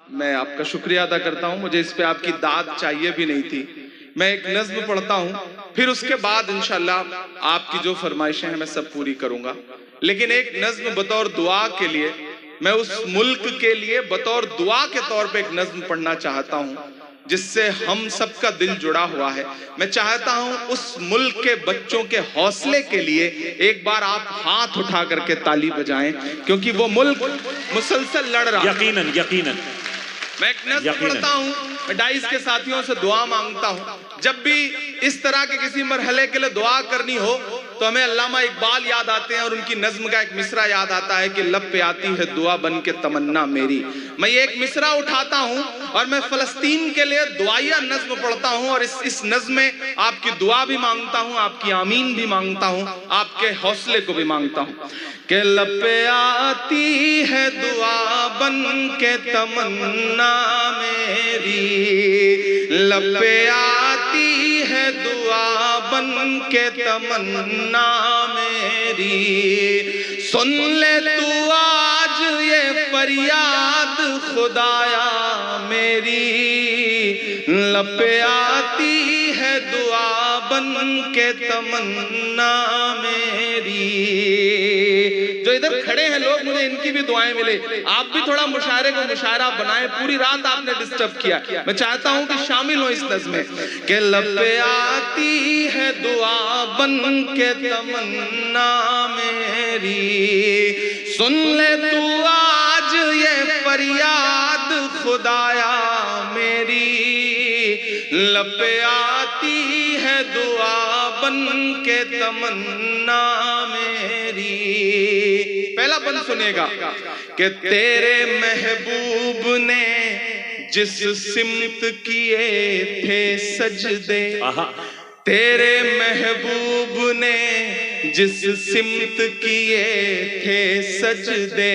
मैं आपका शुक्रिया अदा करता हूं। मुझे इस पे आपकी दाद चाहिए भी नहीं थी। मैं एक नज्म पढ़ता हूं, फिर उसके बाद इंशाल्लाह आपकी जो फरमाइशें हैं मैं सब पूरी करूंगा। लेकिन एक नज्म बतौर दुआ के लिए, मैं उस मुल्क के लिए बतौर दुआ के तौर पे एक नज्म पढ़ना चाहता हूं जिससे हम सबका दिल जुड़ा हुआ है। मैं चाहता हूं उस मुल्क के बच्चों के हौसले के लिए एक बार आप हाथ उठा करके ताली बजाएं, क्योंकि वो मुल्क मुसलसल लड़ रहा है। यकीनन यकीनन। मैं एक नज़्म पढ़ता हूँ, मैं डाइस के साथियों से दुआ मांगता हूँ। जब भी इस तरह के किसी मरहले के लिए दुआ करनी हो तो हमें अल्लामा इकबाल याद आते हैं और उनकी नज्म का एक मिसरा याद आता है कि लब पे आती है दुआ बन के तमन्ना मेरी। मैं ये एक मिसरा उठाता हूँ और मैं फलस्तीन के लिए दुआया नज्म पढ़ता हूँ और इस नज्म में आपकी दुआ भी मांगता हूँ, आपकी आमीन भी मांगता हूँ, आपके हौसले को भी मांगता हूँ। के लब पे आती है दुआ बन के तमन्ना मेरी, लब पे आती है दुआ बन के तमन्ना मेरी, सुन ले तू आज ये फरियाद खुदाया मेरी, लब पे आती है दुआ बन के तमन्ना मेरी। जो इधर खड़े हैं लोग, मुझे इनकी भी दुआएं मिले। आप भी थोड़ा मुशायरे को मुशायरा बनाएं, पूरी रात आपने डिस्टर्ब किया। मैं चाहता हूं कि शामिल हो इस नज़्म में कि लब पे आती है दुआ बन के तमन्ना मेरी, सुन ले तू आज ये फरियाद खुदाया मेरी, लब पे आती है दुआ बन के तमन्ना मेरी। पहला बंद सुनेगा कि तेरे महबूब ने जिस सिमत किए थे सजदे, तेरे महबूब ने जिस सिमत किए थे सजदे,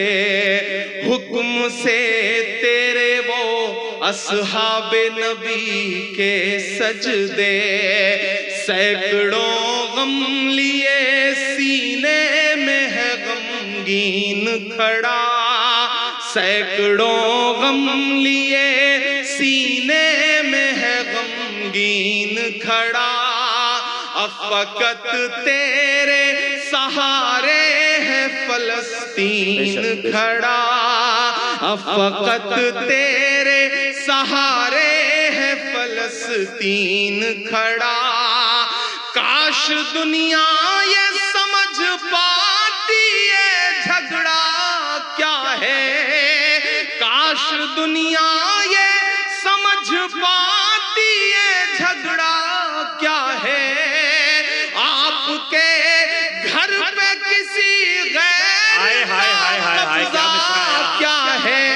हुक्म से तेरे वो असहाबे नबी के सजदे, सैकड़ों गम लिए सीने में है गमगीन खड़ा, सैकड़ों गम लिए सीने में है गमगीन खड़ा, अफकत तेरे सहारे है फलस्तीन खड़ा, अफकत तेरे सहारे है फलस्तीन खड़ा। काश दुनिया ये समझ पाती है झगड़ा क्या है, काश दुनिया ये समझ पाती है झगड़ा क्या है, आपके घर पे किसी गैर का कब्जा क्या है।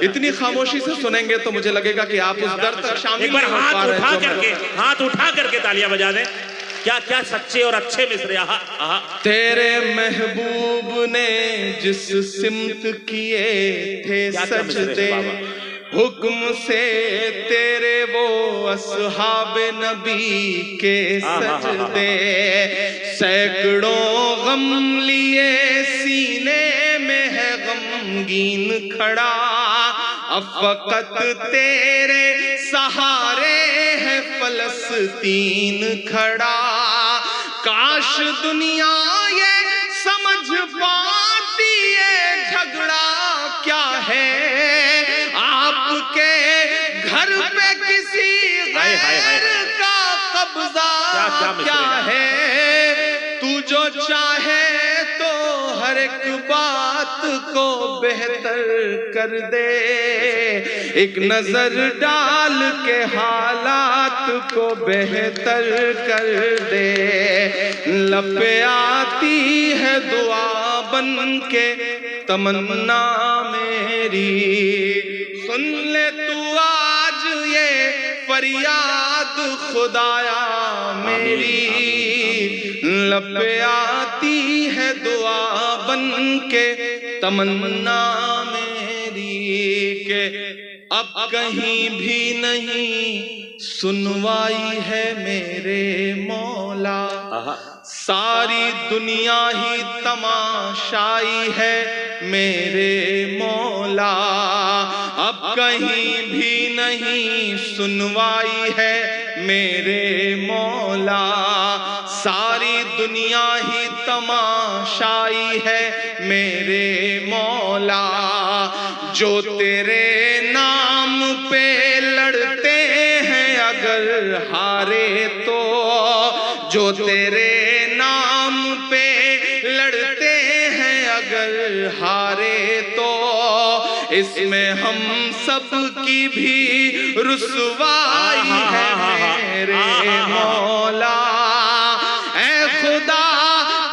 इतनी खामोशी से सुनेंगे तो मुझे लगेगा कि आप उस दर्द तक शामिल एक बार हाथ उठा करके तालियां बजा दें। क्या क्या सच्चे और अच्छे मिसरे। तेरे महबूब ने जिस सिमत किए थे सजदे, हुक्म से तेरे वो असहाबे नबी के सजदे, सैकड़ों गम लिए सीने में है गमगीन खड़ा, अफकत तेरे सहारे है फलस्तीन खड़ा। काश दुनिया ये समझ पाती है झगड़ा क्या है, आपके घर पे किसी गैर का कब्जा क्या है। तू जो चाहे तो हर एक बात को बेहतर कर दे, एक नजर डाल के हालात को बेहतर कर दे, लब पे आती है दुआ बन के तमन्ना मेरी, सुन ले तू आज ये फरियाद खुदाया मेरी, लब पे आती है दुआ बन के तमन्ना मेरी, के अब कहीं भी नहीं सुनवाई है मेरे मौला, सारी दुनिया ही तमाशाई है मेरे मौला, अब कहीं भी नहीं सुनवाई है मेरे मौला, सारी दुनिया ही तमाशाई है मेरे मौला, जो तेरे नाम पे लड़ते हैं अगर हारे तो, जो तेरे नाम पे लड़ते हैं अगर हारे तो, इसमें हम सब की भी रुसवाई है मेरे मौला। ऐ खुदा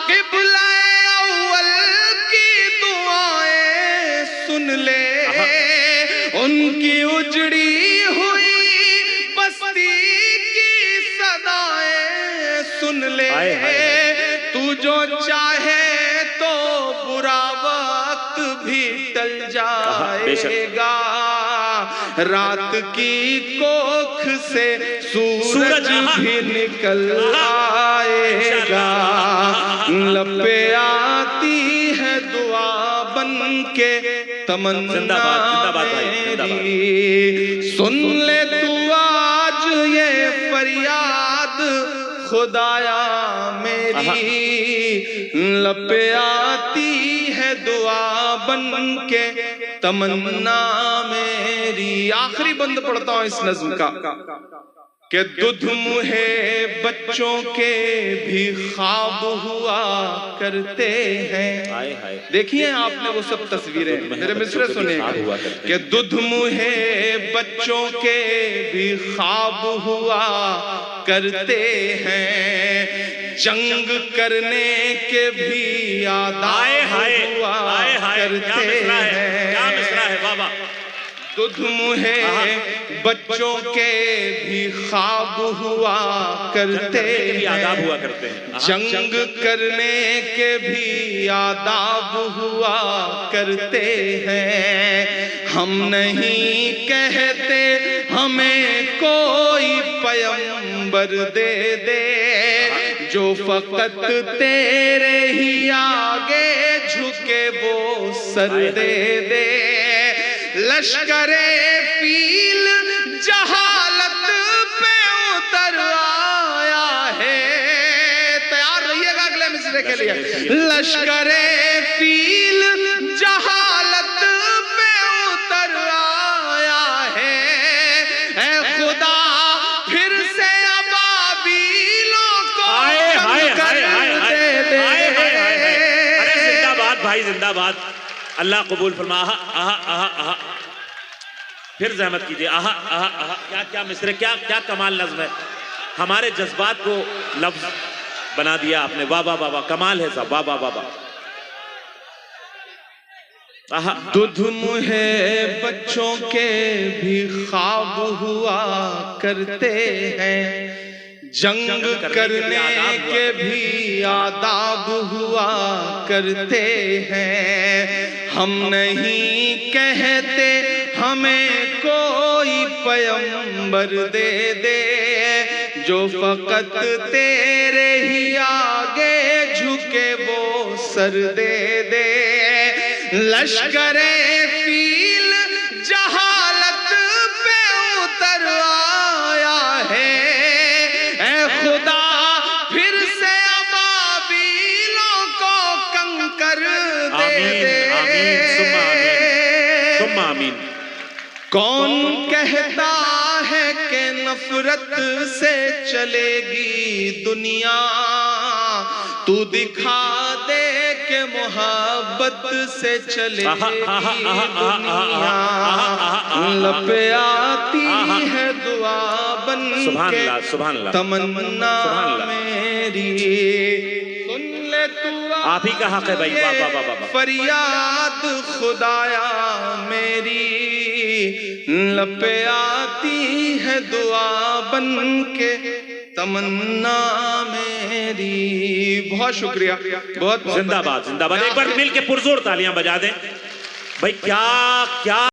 क़िबला अव्वल की दुआएं सुन ले, उनकी उजड़ी हुई बस्ती की सदाएं सुन ले, तू जो चाहे तो बुरा वक्त भी टल जाएगा, रात की कोख से सूरज भी निकल आएगा, लपे आती है दुआ बन के तमन्ना मेरी, सुन ले तू आज ये फरियाद खुदाया मेरी, लपे आती है दुआ बन के तमन्ना मेरी। आखिरी बंद पढ़ता हूं इस नज्म का कि दुध मुहे बच्चों के भी ख्वाब हुआ करते हैं। देखिए आपने वो सब तस्वीरें, मेरे मिसरे सुनिएगा कि दुध मुहे बच्चों के भी ख्वाब हुआ करते हैं, जंग करने के भी आदाब हुआ करते हैं। क्या मिसरा है बाबा। दुध मुहे बच्चों के भी ख्वाब हुआ करते हैं, जंग करने के भी आदाब हुआ करते हैं। हम नहीं कहते हमें कोई पैगंबर दे दे, जो फकत तेरे ही आगे झुके वो सर दे दे, लश्करे फील जहालत पे उतर आया है, तैयार रहिएगा अगले मिसरे के लिए। लश्करे फील जहालत पे उतर आया है, ऐ खुदा फिर से अबाबीलों को कर दे दे। अरे जिंदाबाद भाई जिंदाबाद, अल्लाह कबूल फरमा। आहा आहा आहा, फिर जहमत कीजिए। आहा आहा आहा, क्या क्या मिसरे, क्या क्या कमाल नज़्म है, हमारे जज्बात को लफ्ज बना दिया आपने। वाह वाह वाह, कमाल है साहब, वाह वाह वाह। आहा, दुध मुहे बच्चों के भी ख्वाब हुआ करते हैं, जंग करने के भी आदाब हुआ करते हैं। हम नहीं कहते हमें कोई पैगंबर दे दे, जो फकत तेरे ही आगे झुके वो सर दे दे, लश्करे फील जहालत पे उतर आया है, ऐ खुदा फिर से अबाबीलों को कंकर दे दे। सुम्मा आमीन। कौन कहता है कि नफरत से चलेगी दुनिया, तू दिखा दे के मोहब्बत से चलेगी दुनिया, लपे आती है दुआ बन के तमन्ना मेरी, सुन ले तू आप ही का हक है भाई। वाह वाह वाह, फरियाद खुदाया मेरी, लपे आती है दुआ बन के तमन्ना मेरी। बहुत शुक्रिया, बहुत जिंदाबाद जिंदाबाद। एक बार मिल के पुरजोर तालियां बजा दें भाई। क्या क्या